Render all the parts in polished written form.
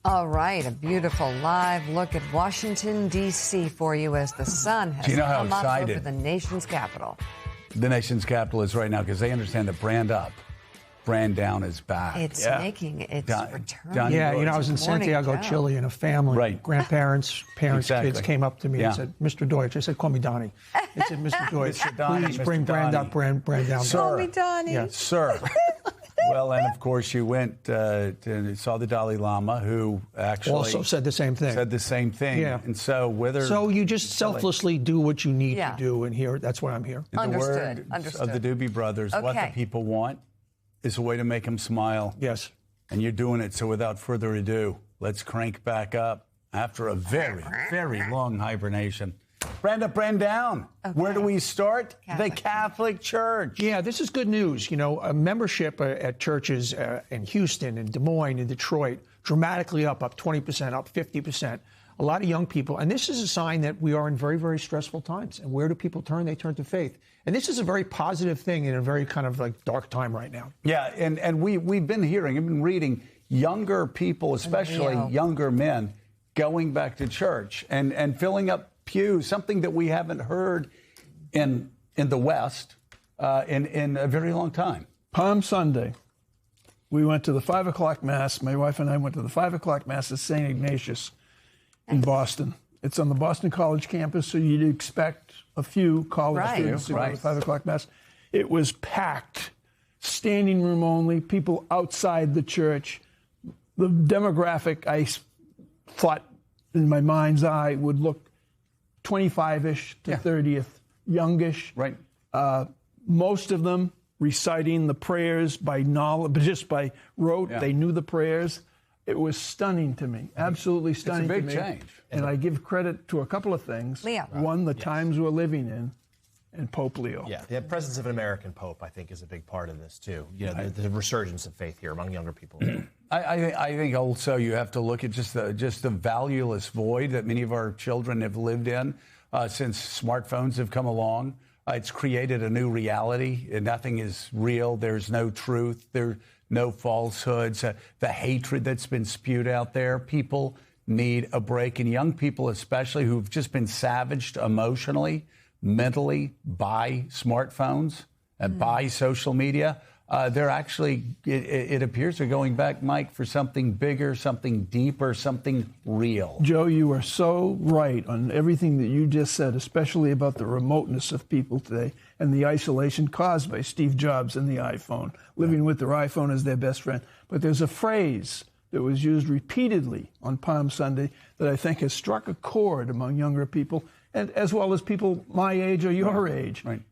All right, a beautiful live look at Washington, D.C. for you as the sun has come up over the nation's capital. The nation's capital is right now because they understand that brand up, brand down is back. It's making its return. Yeah, I was in Santiago, Chile, and a family, grandparents, parents, kids came up to me and said, Mr. Deutsch. I said, call me Donnie. They said, Mr. Deutsch, please bring brand up, brand down. Call me Donnie. Yes, sir. Well, and of course, you went saw the Dalai Lama, who actually also said the same thing. Yeah. And so you just selflessly do what you need to do, and here, that's why I'm here. Understood. Of the Doobie Brothers, what the people want is a way to make them smile. Yes. And you're doing it. So without further ado, let's crank back up after a very, very long hibernation. Brand up, brand down. Okay. Where do we start? The Catholic Church. Yeah, this is good news. A membership at churches in Houston and Des Moines and Detroit dramatically up 20%, up 50%. A lot of young people. And this is a sign that we are in very, very stressful times. And where do people turn? They turn to faith. And this is a very positive thing in a very kind of like dark time right now. Yeah, and we've been hearing, I've been reading younger people, especially younger men, going back to church and filling up pews, something that we haven't heard in the West in a very long time. Palm Sunday, we went to the 5 o'clock Mass. My wife and I went to the 5 o'clock Mass at St. Ignatius in Boston. It's on the Boston College campus, so you'd expect a few college students to go to the 5 o'clock Mass. It was packed, standing room only, people outside the church. The demographic, I thought in my mind's eye, would look 25-ish to 30th, youngish. Right. Most of them reciting the prayers by knowledge, but just by rote. They knew the prayers. It was stunning to me, absolutely stunning to me. It's a big change. And I give credit to a couple of things. Leo. One, the times we're living in, and Pope Leo. Yeah, the presence of an American Pope, I think, is a big part of this, too. The resurgence of faith here among younger people. I think also you have to look at just the valueless void that many of our children have lived in since smartphones have come along. It's created a new reality. Nothing is real. There's no truth. There's no falsehoods. The hatred that's been spewed out there. People need a break, and young people especially who've just been savaged emotionally, mentally by smartphones and by social media. They're actually, it appears they're going back, Mike, for something bigger, something deeper, something real. Joe, you are so right on everything that you just said, especially about the remoteness of people today and the isolation caused by Steve Jobs and the iPhone, living with their iPhone as their best friend. But there's a phrase that was used repeatedly on Palm Sunday that I think has struck a chord among younger people, and as well as people my age or your age. Right.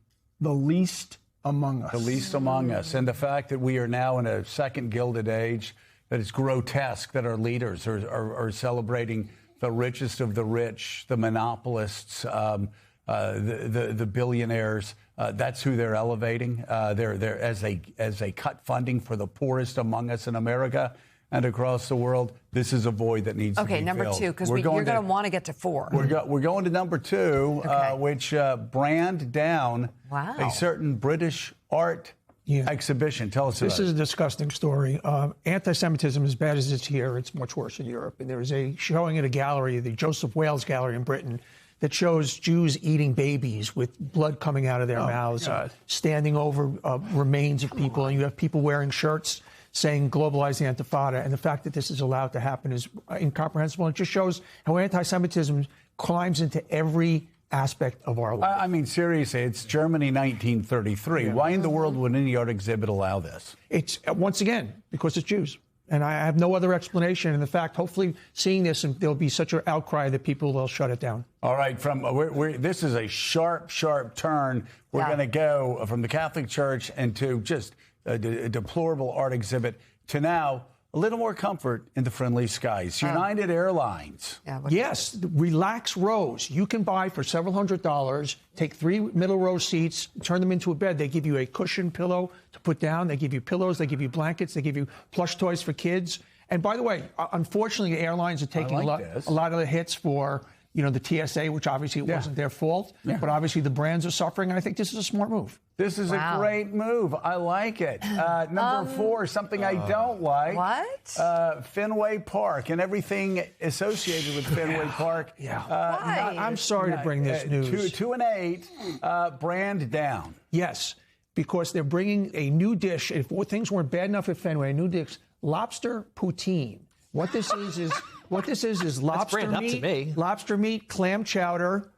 The least among us. The least among us. And the fact that we are now in a second Gilded Age, that it's grotesque that our leaders are celebrating the richest of the rich, the monopolists, the billionaires. That's who they're elevating. They're as they cut funding for the poorest among us in America and across the world. This is a void that needs to be filled. Okay, number two, because you're going to want to get to four. We're going to number two, which brand down a certain British art exhibition. Tell us about it. This is a disgusting story. Anti-Semitism, as bad as it's here, it's much worse in Europe. And there is a showing at a gallery, the Joseph Wales Gallery in Britain, that shows Jews eating babies with blood coming out of their mouths, standing over remains of people, and you have people wearing shirts saying globalize the Intifada, and the fact that this is allowed to happen is incomprehensible. It just shows how anti-Semitism climbs into every aspect of our life. I mean, seriously, it's Germany 1933. Yeah. Why in the world would any art exhibit allow this? It's, once again, because it's Jews. And I have no other explanation. And the fact, hopefully, seeing this, and there'll be such an outcry that people will shut it down. All right. This is a sharp, sharp turn. We're going to go from the Catholic Church into just a deplorable art exhibit to now a little more comfort in the friendly skies. United Airlines. Yes, relax rows. You can buy for several $100s, take 3 middle row seats, turn them into a bed. They give you a cushion pillow to put down. They give you pillows. They give you blankets. They give you plush toys for kids. And by the way, unfortunately, the airlines are taking a lot of the hits for the TSA, which obviously it wasn't their fault, but obviously the brands are suffering. And I think this is a smart move. This is a great move. I like it. Number 4, something I don't like. What? Fenway Park and everything associated with Fenway Park. Why? I'm sorry to bring this news. 2 and 8, brand down. Yes, because they're bringing a new dish. If things weren't bad enough at Fenway, a new dish, lobster poutine. What this is lobster meat, clam chowder,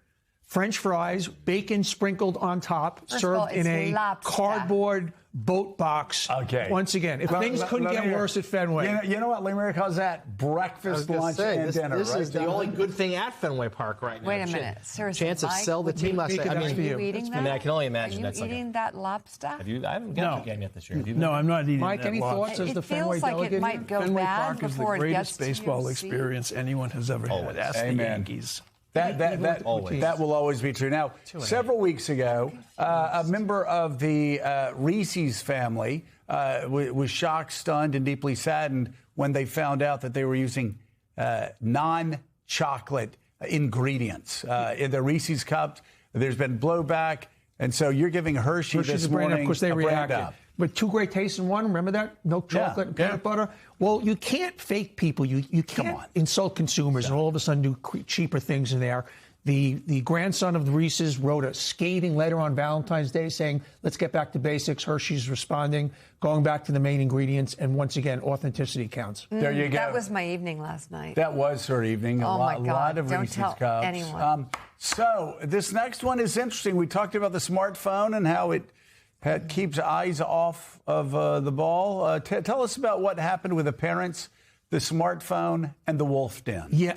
French fries, bacon sprinkled on top, served in a cardboard boat box. Okay. Once again, if things couldn't get worse at Fenway. You know what, Lee, calls that breakfast, lunch, and dinner. This is the only good thing at Fenway Park right now. Wait a minute. Seriously, chance of sell the team last night. I mean, are you eating that? I mean, I can only imagine Are you eating that lobster? I haven't got the game yet this year. No, I'm not eating Mike, that any lobster. thoughts as the Fenway feels like delegate? it might go Fenway bad Park is the before it greatest gets to baseball your seat. experience anyone has ever had. Ask the Yankees. That will always be true. Now, several weeks ago, a member of the Reese's family was shocked, stunned, and deeply saddened when they found out that they were using non-chocolate ingredients in the Reese's cups. There's been blowback, and so you're giving Hershey's this morning of course, they reacted. up. But 2 great tastes in one. Remember that? Milk chocolate and peanut butter. Well, you can't fake people. You can't insult consumers and all of a sudden do cheaper things in there. The grandson of the Reese's wrote a scathing letter on Valentine's Day saying, let's get back to basics. Hershey's responding, going back to the main ingredients. And once again, authenticity counts. There you go. That was my evening last night. That was her evening. Oh, my God. A lot of Don't Reese's tell cups. anyone. So this next one is interesting. We talked about the smartphone and how it keeps eyes off of the ball. Tell us about what happened with the parents, the smartphone, and the wolf den. Yeah,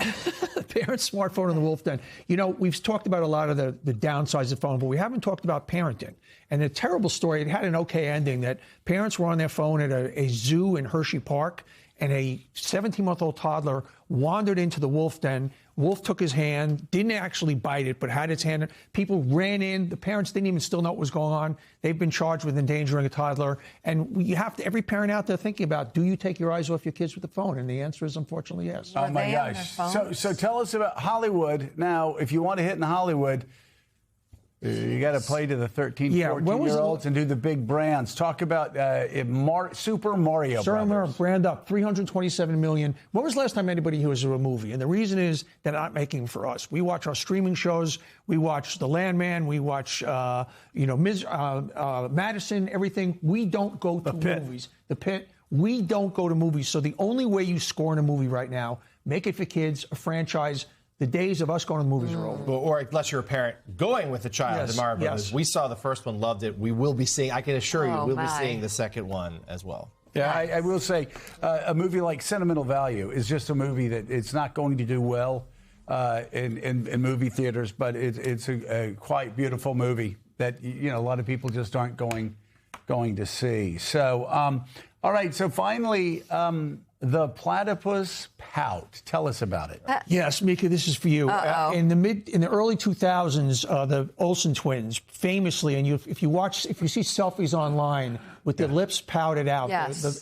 the parents' smartphone and the wolf den. We've talked about a lot of the downsides of the phone, but we haven't talked about parenting. And the terrible story, it had an okay ending, that parents were on their phone at a zoo in Hershey Park, and a 17-month-old toddler wandered into the wolf den. Wolf took his hand, didn't actually bite it, but had its hand. People ran in. The parents didn't even still know what was going on. They've been charged with endangering a toddler. And you have to, every parent out there thinking about, do you take your eyes off your kids with the phone? And the answer is unfortunately yes. Oh, my gosh. So tell us about Hollywood. Now, if you want to hit in Hollywood, you got to play to the 13, 14-year-olds and do the big brands. Talk about Super Mario Brothers. Brand up, $327 million. When was the last time anybody here was a movie? And the reason is they're not making them for us. We watch our streaming shows. We watch The Landman. We watch, Madison, everything. We don't go to movies. The Pit. We don't go to movies. So the only way you score in a movie right now, make it for kids, a franchise. The days of us going to the movies are over. Or unless you're a parent going with a child, the Mario Brothers. We saw the first one, loved it. We will be seeing, I can assure you, we'll be seeing the second one as well. Yeah, I will say a movie like Sentimental Value is just a movie that it's not going to do well in movie theaters, but it's a quite beautiful movie that a lot of people just aren't going to see. So, all right. So finally, the platypus pout. Tell us about it. Yes, Mika, this is for you. In the early 2000s, the Olsen twins famously, and if you see selfies online with the lips pouted out,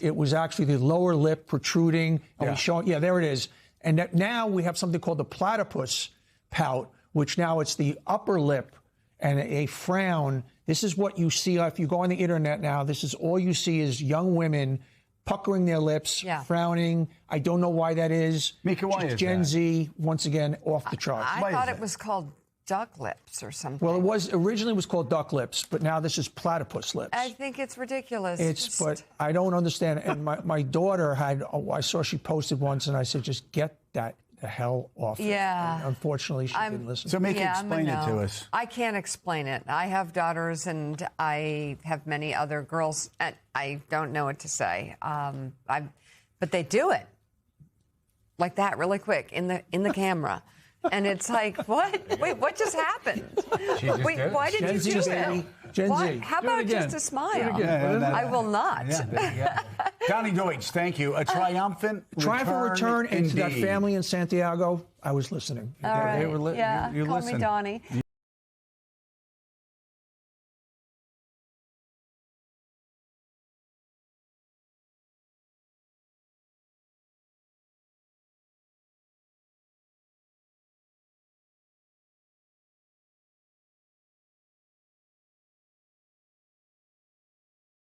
it was actually the lower lip protruding. And there it is. And now we have something called the platypus pout, which now it's the upper lip and a frown. This is what you see if you go on the internet now. This is all you see is young women puckering their lips, frowning. I don't know why that is. Mika, why is Gen that? Z, once again, off the charts. I thought it was called duck lips or something. Well, it originally was called duck lips, but now this is platypus lips. I think it's ridiculous. But I don't understand. And my daughter I saw she posted once, and I said, just get that the hell off. Yeah. And unfortunately, she didn't listen. So explain it to us. I can't explain it. I have daughters, and I have many other girls, and I don't know what to say. But they do it like that really quick in the camera. And it's like, what? Wait, what just happened? Wait, why did you do that? Gen Z. How about just a smile? I will not. Donnie Deutsch, thank you. A triumphant return into that family in Santiago. I was listening. All right. You Call me Donnie.